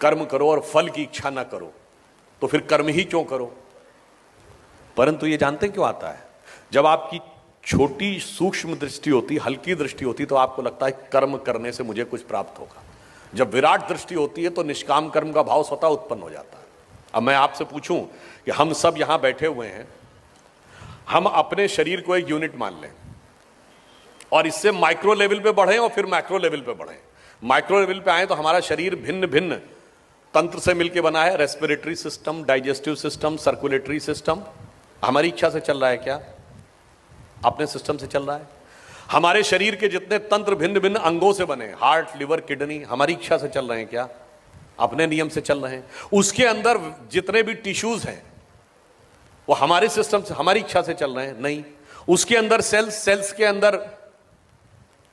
कर्म करो और फल की इच्छा ना करो, तो फिर कर्म ही क्यों करो। परंतु ये जानते क्यों आता है, जब आपकी छोटी सूक्ष्म दृष्टि होती, हल्की दृष्टि होती, तो आपको लगता है कर्म करने से मुझे कुछ प्राप्त होगा। जब विराट दृष्टि होती है तो निष्काम कर्म का भाव स्वतः उत्पन्न हो जाता है। अब मैं आपसे पूछूं कि हम सब यहां बैठे हुए हैं, हम अपने शरीर को एक यूनिट मान लें और इससे माइक्रो लेवल पे बढ़े और फिर मैक्रो लेवल पे बढ़े। माइक्रो लेवल पे आए तो हमारा शरीर भिन्न भिन्न तंत्र से मिलकर बना है, respiratory system, digestive system, circulatory system. हमारी इच्छा से चल रहा है क्या? अपने सिस्टम से चल रहा है। हमारे शरीर के जितने तंत्र भिन्न भिन्न अंगों से बने, हार्ट, लिवर, किडनी, हमारी इच्छा से चल रहे हैं क्या? अपने नियम से चल रहे हैं। उसके अंदर जितने भी टिश्यूज हैं वो हमारे सिस्टम से, हमारी इच्छा से चल रहे हैं? नहीं। उसके अंदर सेल्स के अंदर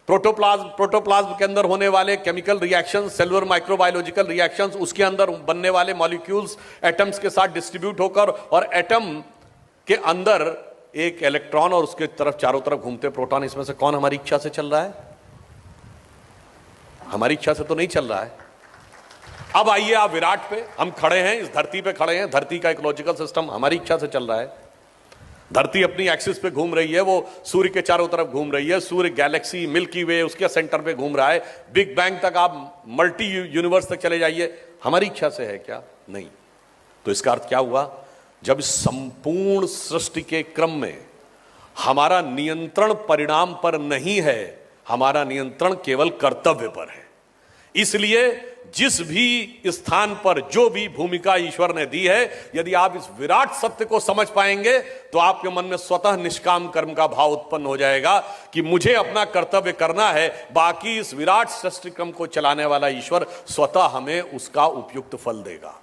प्रोटोप्लाज्म के अंदर होने वाले chemical reactions, cellular microbiological reactions, उसके अंदर बनने वाले मॉलिक्यूल्स एटम्स के साथ डिस्ट्रीब्यूट होकर, और एटम के अंदर एक इलेक्ट्रॉन और उसके तरफ चारों तरफ घूमते प्रोटॉन, इसमें से कौन हमारी इच्छा से चल रहा है? हमारी इच्छा से तो नहीं चल रहा है। अब आइए आप विराट पे, हम खड़े हैं, इस धरती पे खड़े हैं, धरती का इकोलॉजिकल सिस्टम हमारी इच्छा से चल रहा है। धरती अपनी एक्सिस पे घूम रही है, वो सूर्य के चारों तरफ घूम रही है, सूर्य गैलेक्सी मिल्की वे उसके सेंटर पे घूम रहा है, बिग बैंग तक आप मल्टी यूनिवर्स तक चले जाइए, हमारी इच्छा से है क्या? नहीं। तो इसका अर्थ क्या हुआ? जब संपूर्ण सृष्टि के क्रम में हमारा नियंत्रण परिणाम पर नहीं है, हमारा नियंत्रण केवल कर्तव्य पर है। इसलिए जिस भी स्थान पर जो भी भूमिका ईश्वर ने दी है, यदि आप इस विराट सत्य को समझ पाएंगे तो आपके मन में स्वतः निष्काम कर्म का भाव उत्पन्न हो जाएगा कि मुझे अपना कर्तव्य करना है, बाकी इस विराट सृष्टि क्रम को चलाने वाला ईश्वर स्वतः हमें उसका उपयुक्त फल देगा।